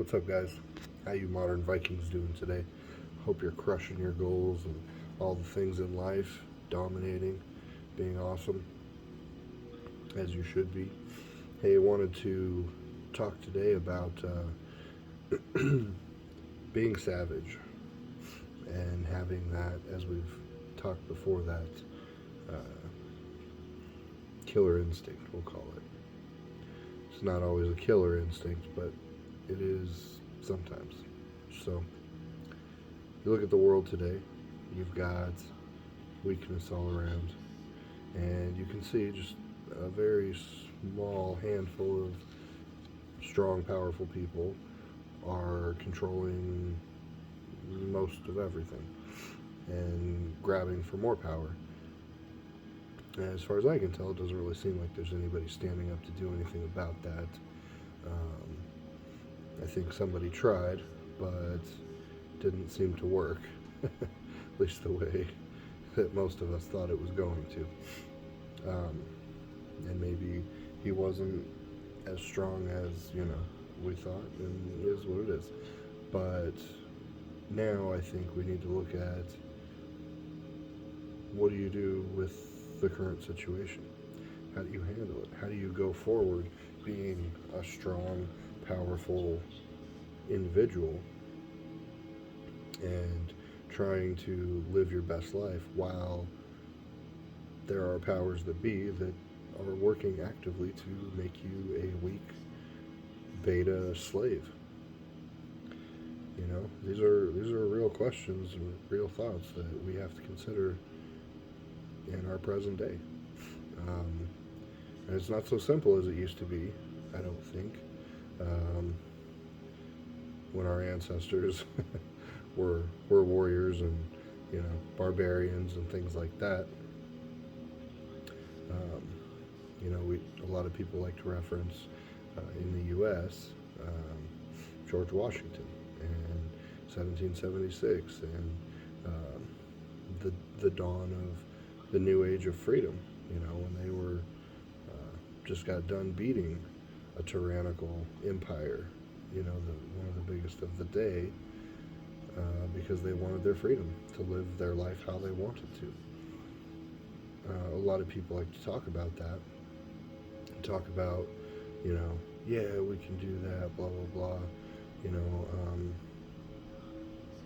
What's up, guys? How you modern Vikings doing today? Hope you're crushing your goals and all the things in life, dominating, being awesome, as you should be. Hey, I wanted to talk today about being savage and having that, as we've talked before, that uh, killer instinct, we'll call it. It's not always a killer instinct, but it is sometimes. So, you look at the world today, you've got weakness all around, and you can see just a very small handful of strong, powerful people are controlling most of everything and grabbing for more power. And as far as I can tell, it doesn't really seem like there's anybody standing up to do anything about that. Um, I think somebody tried, but didn't seem to work, at least the way that most of us thought it was going to. And maybe he wasn't as strong as we thought, and it is what it is. But now I think we need to look at what do you do with the current situation? How do you handle it? How do you go forward being a strong, powerful individual and trying to live your best life while there are powers that be that are working actively to make you a weak beta slave? These are real questions and real thoughts that we have to consider in our present day. Um, and it's not so simple as it used to be, I don't think. Um, when our ancestors were warriors and barbarians and things like that. Um, a lot of people like to reference in the U.S. George Washington and 1776 and the dawn of the new age of freedom. When they were just got done beating a tyrannical empire. One of the biggest of the day, because they wanted their freedom to live their life how they wanted to. A lot of people like to talk about that, talk about, yeah, we can do that, blah, blah, blah. You know, um,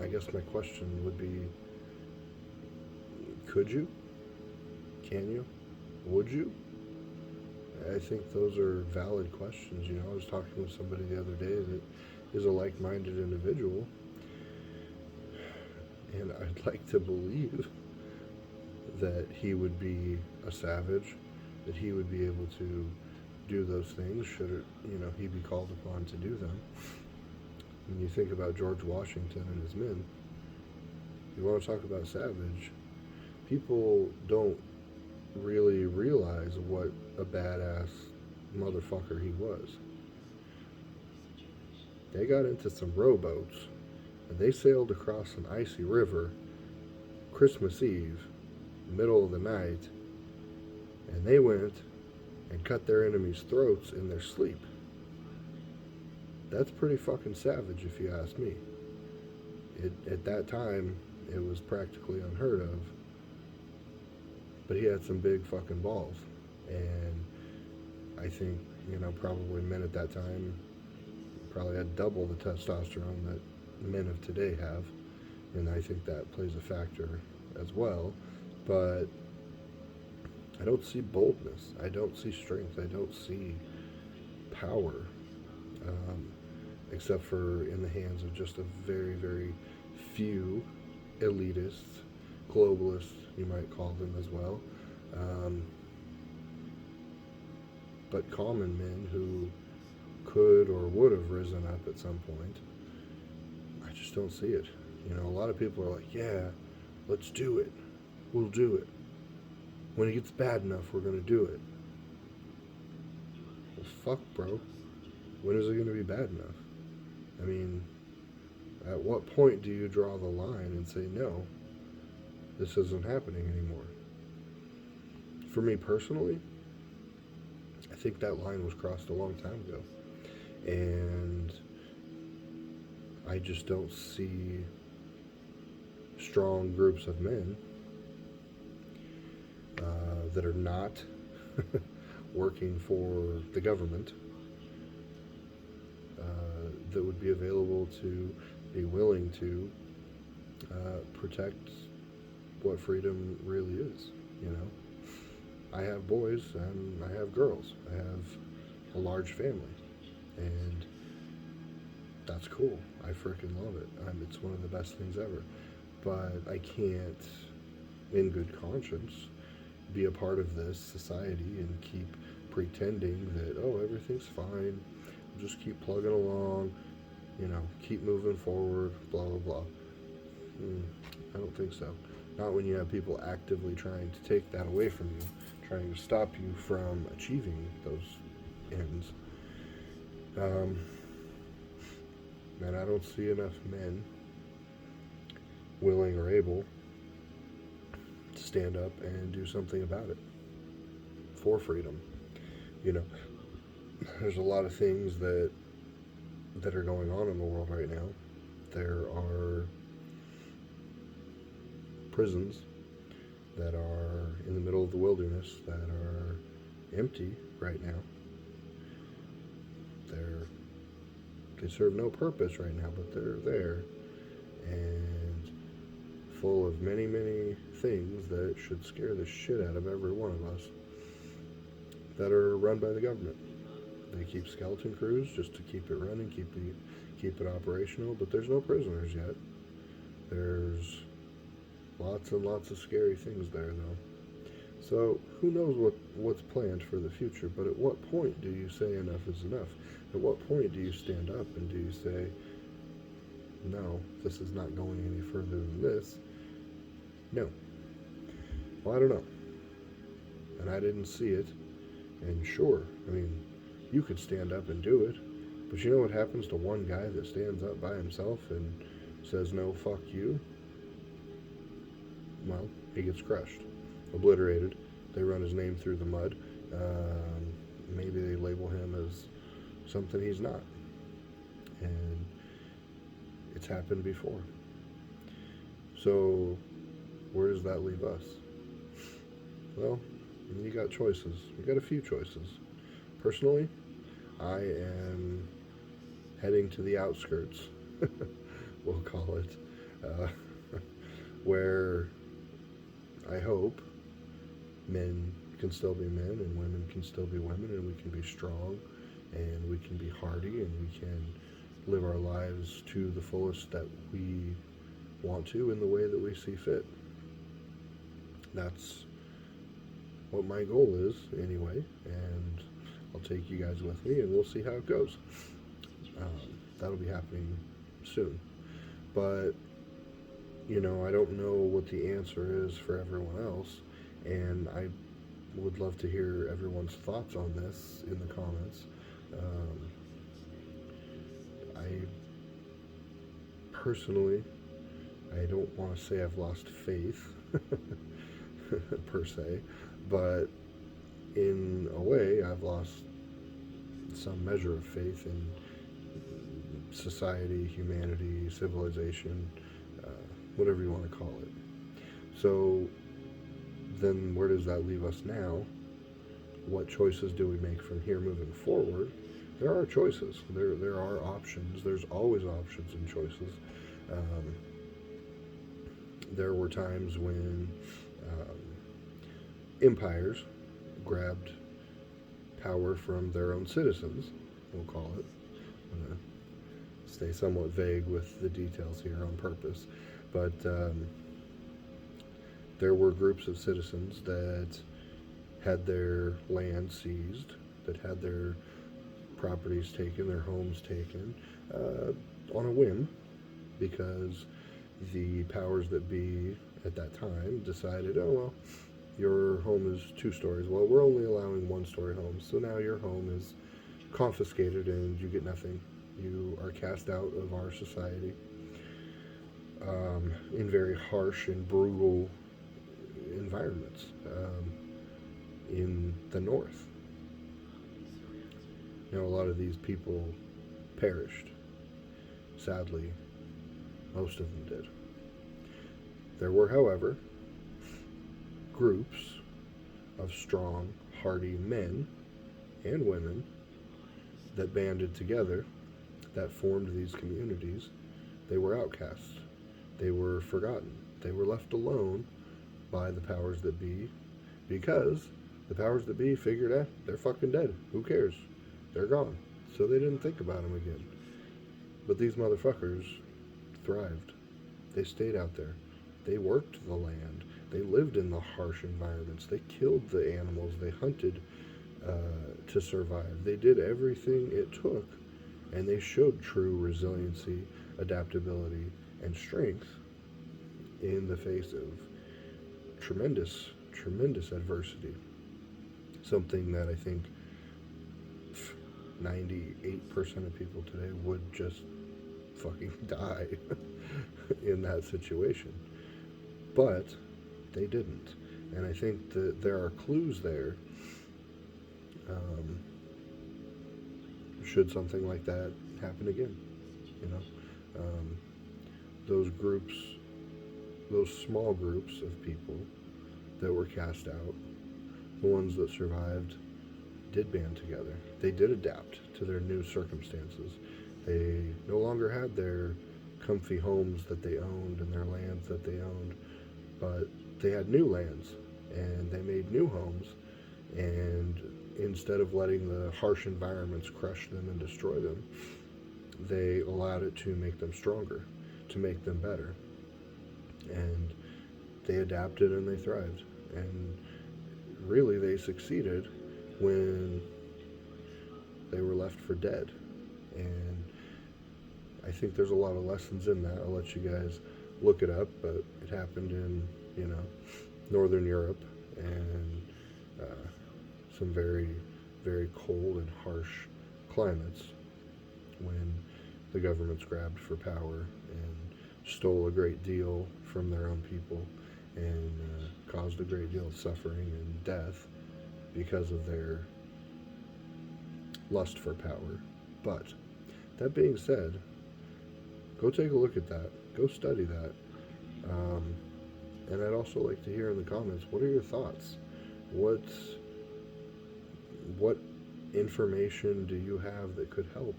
I guess my question would be, could you? Can you? Would you? I think those are valid questions. I was talking with somebody the other day that is a like minded individual, and I'd like to believe that he would be a savage, that he would be able to do those things should he be called upon to do them. When you think about George Washington and his men, you want to talk about savage, people don't really realize what a badass motherfucker he was. They got into some rowboats and they sailed across an icy river Christmas Eve, middle of the night, and they went and cut their enemies' throats in their sleep. That's pretty fucking savage, if you ask me. At that time, it was practically unheard of, but he had some big fucking balls. And I think, probably men at that time probably had double the testosterone that men of today have. And I think that plays a factor as well. But I don't see boldness. I don't see strength. I don't see power, um, except for in the hands of just a very, very few elitists, globalists, you might call them as well. Um, but common men who could or would have risen up at some point, I just don't see it. A lot of people are like, yeah, let's do it. We'll do it. When it gets bad enough, we're going to do it. Well, fuck, bro. When is it going to be bad enough? I mean, at what point do you draw the line and say, no, this isn't happening anymore? For me personally, I think that line was crossed a long time ago. And I just don't see strong groups of men that are not working for the government that would be available to be willing to protect what freedom really is. You know, I have boys and I have girls. I have a large family, and that's cool. I freaking love it. It's one of the best things ever. But I can't, in good conscience, be a part of this society and keep pretending that, oh, everything's fine. Just keep plugging along, keep moving forward, blah, blah, blah. I don't think so. Not when you have people actively trying to take that away from you, trying to stop you from achieving those ends. And I don't see enough men willing or able to stand up and do something about it for freedom. There's a lot of things that are going on in the world right now. There are prisons that are in the middle of the wilderness that are empty right now. They serve no purpose right now, but they're there and full of many, many things that should scare the shit out of every one of us, that are run by the government. They keep skeleton crews just to keep it running, keep it operational, but there's no prisoners yet. There's lots and lots of scary things there, though. So who knows what's planned for the future, but at what point do you say enough is enough? At what point do you stand up and do you say, no, this is not going any further than this? No. Well, I don't know. And I didn't see it. And sure, you could stand up and do it, but you know what happens to one guy that stands up by himself and says, no, fuck you? Well, he gets crushed, obliterated. They run his name through the mud. Maybe they label him as something he's not. And it's happened before. So where does that leave us? Well, you got choices. You got a few choices. Personally, I am heading to the outskirts, we'll call it, where I hope men can still be men and women can still be women, and we can be strong and we can be hardy and we can live our lives to the fullest that we want to in the way that we see fit. That's what my goal is anyway, and I'll take you guys with me and we'll see how it goes. That'll be happening soon. But, I don't know what the answer is for everyone else, and I would love to hear everyone's thoughts on this in the comments. I don't want to say I've lost faith per se, but in a way I've lost some measure of faith in society, humanity, civilization, whatever you want to call it. So then where does that leave us now? What choices do we make from here moving forward? There are choices. There are options. There's always options and choices. There were times when empires grabbed power from their own citizens, we'll call it. I'm going to stay somewhat vague with the details here on purpose. But there were groups of citizens that had their land seized, that had their properties taken, their homes taken, on a whim, because the powers that be at that time decided, oh, well, your home is 2 stories. Well, we're only allowing 1-story homes, so now your home is confiscated and you get nothing. You are cast out of our society in very harsh and brutal environments in the north. A lot of these people perished. sadly, most of them did. There were, however, groups of strong, hardy men and women that banded together, that formed these communities. They were outcasts. They were forgotten. They were left alone by the powers that be because the powers that be figured, they're fucking dead. Who cares? They're gone. So they didn't think about them again. But these motherfuckers thrived. They stayed out there. They worked the land. They lived in the harsh environments. They killed the animals. They hunted to survive. They did everything it took, and they showed true resiliency, adaptability, and strength in the face of tremendous, tremendous adversity. Something that I think 98% of people today would just fucking die in that situation. But they didn't. And I think that there are clues there. Should something like that happen again, you know, those groups, those small groups of people that were cast out, the ones that survived, did band together. They did adapt to their new circumstances. They no longer had their comfy homes that they owned and their lands that they owned, but they had new lands and they made new homes, and instead of letting the harsh environments crush them and destroy them, they allowed it to make them stronger, to make them better. And they adapted and they thrived. And really, they succeeded when they were left for dead. And I think there's a lot of lessons in that. I'll let you guys look it up, but it happened in, Northern Europe, and some very, very cold and harsh climates when the governments grabbed for power and stole a great deal from their own people and caused a great deal of suffering and death because of their lust for power. But that being said, go take a look at that. Go study that. And I'd also like to hear in the comments, what are your thoughts? What information do you have that could help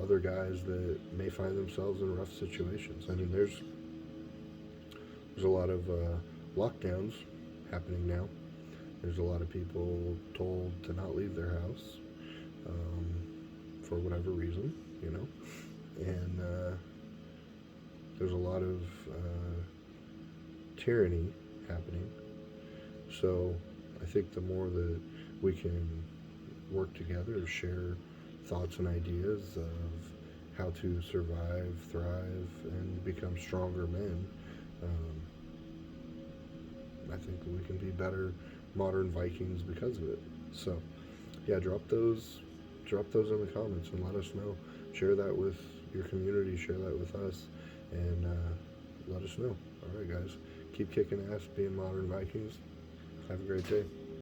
other guys that may find themselves in rough situations? I mean, there's a lot of lockdowns happening now. There's a lot of people told to not leave their house for whatever reason, and there's a lot of tyranny happening. So I think the more that we can work together to share thoughts and ideas of how to survive, thrive, and become stronger men, I think we can be better modern Vikings because of it. So, yeah, drop those in the comments and let us know. Share that with your community, share that with us, and let us know. All right, guys, keep kicking ass, being modern Vikings. Have a great day.